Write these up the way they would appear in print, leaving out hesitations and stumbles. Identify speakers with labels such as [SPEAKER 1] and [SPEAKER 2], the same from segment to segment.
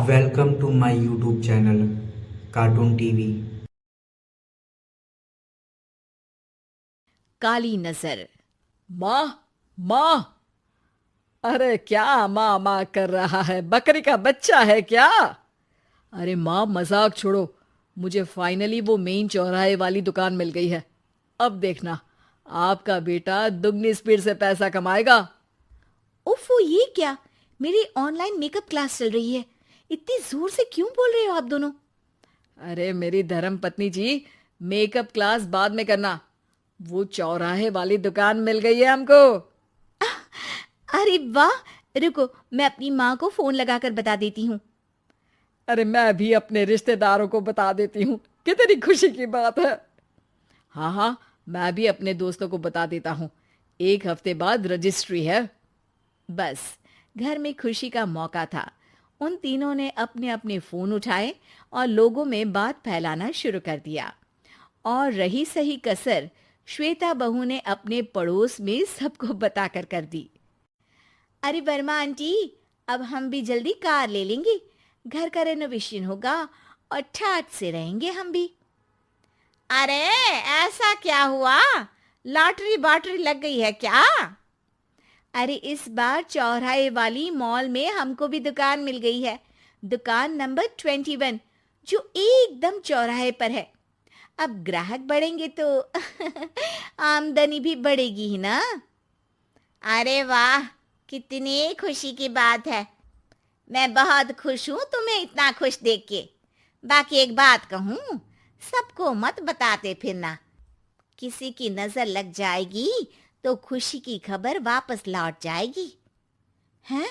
[SPEAKER 1] Welcome to my YouTube channel, Cartoon TV.
[SPEAKER 2] काली नजर। माँ, माँ। अरे क्या माँ माँ कर रहा है? बकरी का बच्चा है क्या? अरे माँ, मजाक छोड़ो। मुझे फाइनली वो मेन चौराहे वाली दुकान मिल गई है। अब देखना, आपका बेटा दुगनी स्पीड से पैसा कमाएगा।
[SPEAKER 3] ओफो, ये क्या? मेरी ऑनलाइन मेकअप क्लास चल रही है। इतनी जोर से क्यों बोल रहे हो आप दोनों?
[SPEAKER 2] अरे मेरी धर्म पत्नी जी, मेकअप क्लास बाद में करना। वो चौराहे वाली दुकान मिल गई है हमको।
[SPEAKER 3] अरे वाह! रुको, मैं अपनी माँ को फोन लगाकर बता देती हूँ।
[SPEAKER 2] अरे मैं भी अपने रिश्तेदारों को बता देती हूँ। कितनी खुशी की बात है। हाँ हाँ, मैं भी अपने दोस्तों को बता देता हूँ। 1 हफ्ते बाद रजिस्ट्री है।
[SPEAKER 3] बस, घर में खुशी का मौका था। उन तीनों ने अपने अपने फोन उठाए और लोगों में बात फैलाना शुरू कर दिया। और रही सही कसर श्वेता बहू ने अपने पड़ोस में सबको बताकर कर दी। अरे वर्मा आंटी, अब हम भी जल्दी कार ले लेंगे। घर का रेनोवेशन होगा और ठाट से रहेंगे हम भी। अरे ऐसा क्या हुआ? लॉटरी बाटरी लग गई है क्या? अरे इस बार चौराहे वाली मॉल में हमको भी दुकान मिल गई है। दुकान नंबर 21, जो एकदम चौराहे पर है। अब ग्राहक बढ़ेंगे तो आमदनी भी बढ़ेगी ही ना। अरे वाह, कितनी खुशी की बात है। मैं बहुत खुश हूँ तुम्हें इतना खुश देख के। बाकी एक बात कहूँ, सबको मत बताते फिरना। किसी की नजर लग जाएगी तो खुशी की खबर वापस लौट जाएगी। हैं?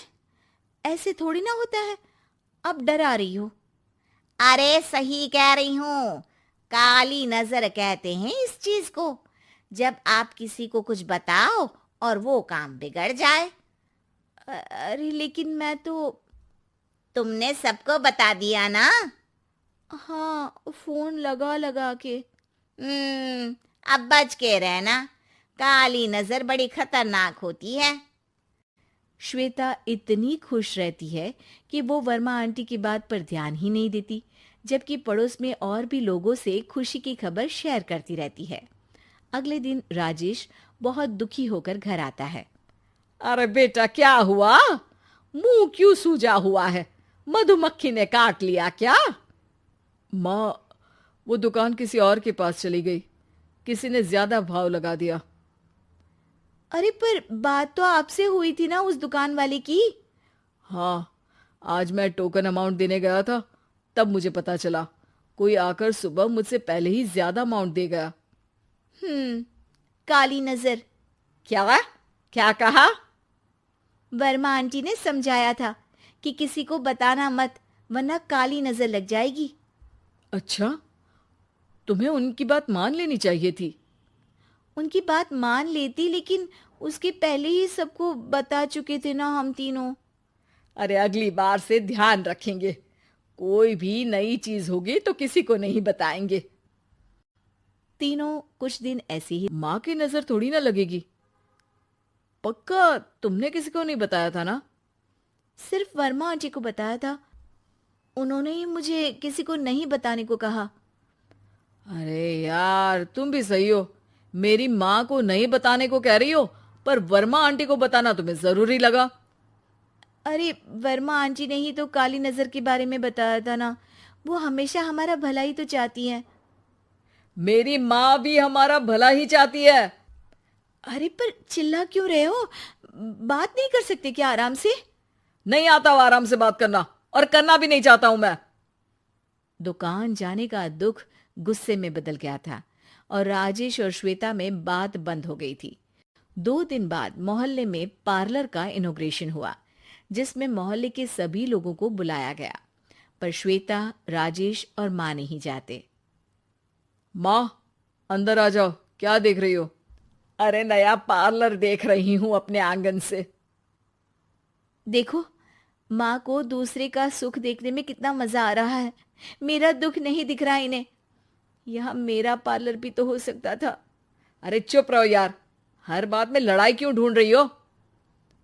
[SPEAKER 3] ऐसे थोड़ी ना होता है। अब डरा रही हो? अरे सही कह रही हूँ। काली नजर कहते हैं इस चीज को, जब आप किसी को कुछ बताओ और वो काम बिगड़ जाए। अरे लेकिन मैं तो... तुमने सबको बता दिया ना? हाँ, फोन लगा लगा के। अब बच के रहना। काली नजर बड़ी खतरनाक होती है। श्वेता इतनी खुश रहती है कि वो वर्मा आंटी की बात पर ध्यान ही नहीं देती, जबकि पड़ोस में और भी लोगों से खुशी की खबर शेयर करती रहती है। अगले दिन राजेश बहुत दुखी होकर घर आता है।
[SPEAKER 2] अरे बेटा, क्या हुआ? मुंह क्यों सूजा हुआ है? मधुमक्खी ने काट लिया क्या? माँ, वो दुकान किसी और के पास चली गई। किसी ने ज्यादा भाव लगा दिया।
[SPEAKER 3] अरे पर बात तो आपसे हुई थी ना उस दुकान वाले की।
[SPEAKER 2] हाँ, आज मैं टोकन अमाउंट देने गया था, तब मुझे पता चला। कोई आकर सुबह मुझसे पहले ही ज्यादा अमाउंट दे गया।
[SPEAKER 3] काली नजर।
[SPEAKER 2] क्या? क्या कहा?
[SPEAKER 3] वर्मा आंटी ने समझाया था कि किसी को बताना मत, वरना काली नजर लग जाएगी।
[SPEAKER 2] अच्छा, तुम्हें उनकी बात मान लेनी चाहिए थी।
[SPEAKER 3] उनकी बात मान लेती, लेकिन उसके पहले ही सबको बता चुके थे ना हम तीनों।
[SPEAKER 2] अरे अगली बार से ध्यान रखेंगे। कोई भी नई चीज होगी तो किसी को नहीं बताएंगे।
[SPEAKER 3] तीनों कुछ दिन ऐसे ही...
[SPEAKER 2] माँ की नजर थोड़ी ना लगेगी। पक्का तुमने किसी को नहीं बताया था ना?
[SPEAKER 3] सिर्फ वर्मा आंटी को बताया था। उन्होंने ही मुझे किसी को नहीं बताने को कहा।
[SPEAKER 2] अरे यार, तुम भी सही हो। मेरी माँ को नहीं बताने को कह रही हो, पर वर्मा आंटी को बताना तुम्हें जरूरी लगा।
[SPEAKER 3] अरे वर्मा आंटी ने ही तो काली नजर के बारे में बताया था ना। वो हमेशा हमारा भला ही तो चाहती हैं।
[SPEAKER 2] मेरी माँ भी हमारा भला ही चाहती है।
[SPEAKER 3] अरे पर चिल्ला क्यों रहे हो? बात नहीं कर सकते क्या आराम से?
[SPEAKER 2] नहीं आता वो आराम से बात करना, और करना भी नहीं चाहता हूं मैं।
[SPEAKER 3] दुकान जाने का दुख गुस्से में बदल गया था और राजेश और श्वेता में बात बंद हो गई थी। 2 दिन बाद मोहल्ले में पार्लर का इनॉग्रेशन हुआ, जिसमें मोहल्ले के सभी लोगों को बुलाया गया, पर श्वेता, राजेश और माँ नहीं जाते।
[SPEAKER 2] माँ, अंदर आ जाओ। क्या देख रही हो? अरे नया पार्लर देख रही हूं अपने आंगन से।
[SPEAKER 3] देखो, माँ को दूसरे का सुख देखने में कितना मजा आ रहा है। मेरा दुख नहीं दिख रहा इन्हें। यहाँ मेरा पार्लर भी तो हो सकता था।
[SPEAKER 2] अरे चुप रहो यार, हर बात में लड़ाई क्यों ढूंढ रही हो?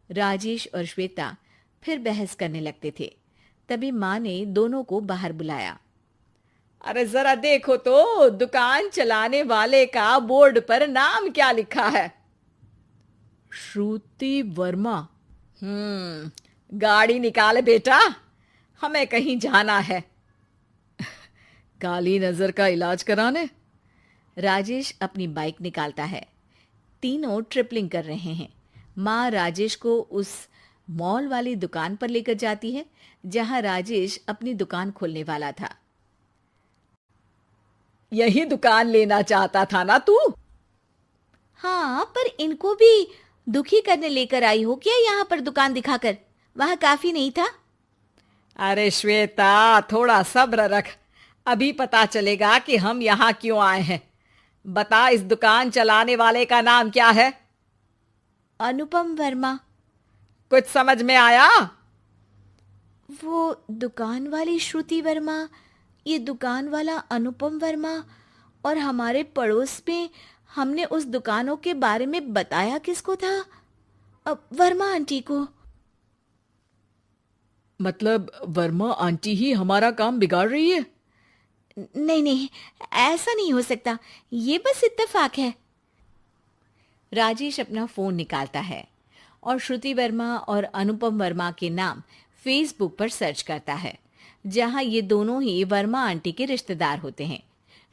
[SPEAKER 3] राजेश और श्वेता फिर बहस करने लगते थे। तभी माँ ने दोनों को बाहर बुलाया।
[SPEAKER 2] अरे जरा देखो तो दुकान चलाने वाले का बोर्ड पर नाम क्या लिखा है? श्रुति वर्मा। गाड़ी निकाल बेटा, हमें कहीं जाना है। काली नजर का इलाज कराने?
[SPEAKER 3] राजेश अपनी बाइक निकालता है। तीनों ट्रिपलिंग कर रहे हैं। माँ राजेश को उस मॉल वाली दुकान पर लेकर जाती है जहां राजेश अपनी दुकान खोलने वाला था।
[SPEAKER 2] यही दुकान लेना चाहता था ना तू?
[SPEAKER 3] हाँ, पर इनको भी दुखी करने लेकर आई हो क्या यहाँ पर दुकान दिखाकर? वहां काफी नहीं था?
[SPEAKER 2] अरे श्वेता, थोड़ा सब्र रख, अभी पता चलेगा कि हम यहाँ क्यों आए हैं। बता, इस दुकान चलाने वाले का नाम क्या है?
[SPEAKER 3] अनुपम वर्मा।
[SPEAKER 2] कुछ समझ में आया?
[SPEAKER 3] वो दुकान वाली श्रुति वर्मा, ये दुकान वाला अनुपम वर्मा, और हमारे पड़ोस में हमने उस दुकानों के बारे में बताया किसको था? वर्मा आंटी को।
[SPEAKER 2] मतलब वर्मा आंटी ही हमारा काम बिगाड़ रही है?
[SPEAKER 3] नहीं नहीं, ऐसा नहीं हो सकता, ये बस इत्तेफाक है। राजेश अपना फोन निकालता है और श्रुति वर्मा और अनुपम वर्मा के नाम फेसबुक पर सर्च करता है, जहां ये दोनों ही वर्मा आंटी के रिश्तेदार होते हैं।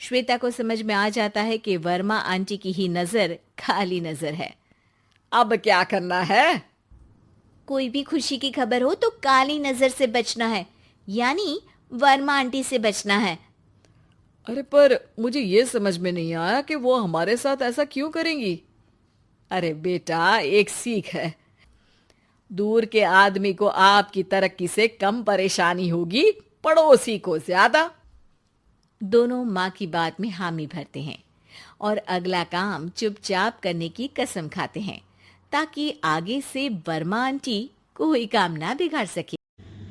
[SPEAKER 3] श्वेता को समझ में आ जाता है कि वर्मा आंटी की ही नजर काली नजर है।
[SPEAKER 2] अब क्या करना है?
[SPEAKER 3] कोई भी खुशी की खबर हो तो काली नजर से बचना है, यानी वर्मा आंटी से बचना है।
[SPEAKER 2] अरे पर मुझे ये समझ में नहीं आया कि वो हमारे साथ ऐसा क्यों करेंगी। अरे बेटा, एक सीख है, दूर के आदमी को आपकी तरक्की से कम परेशानी होगी, पड़ोसी को ज्यादा।
[SPEAKER 3] दोनों माँ की बात में हामी भरते हैं और अगला काम चुपचाप करने की कसम खाते हैं, ताकि आगे से वर्मा आंटी कोई काम ना बिगाड़ सके।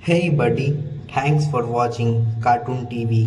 [SPEAKER 1] Hey buddy, thanks for watching Cartoon TV.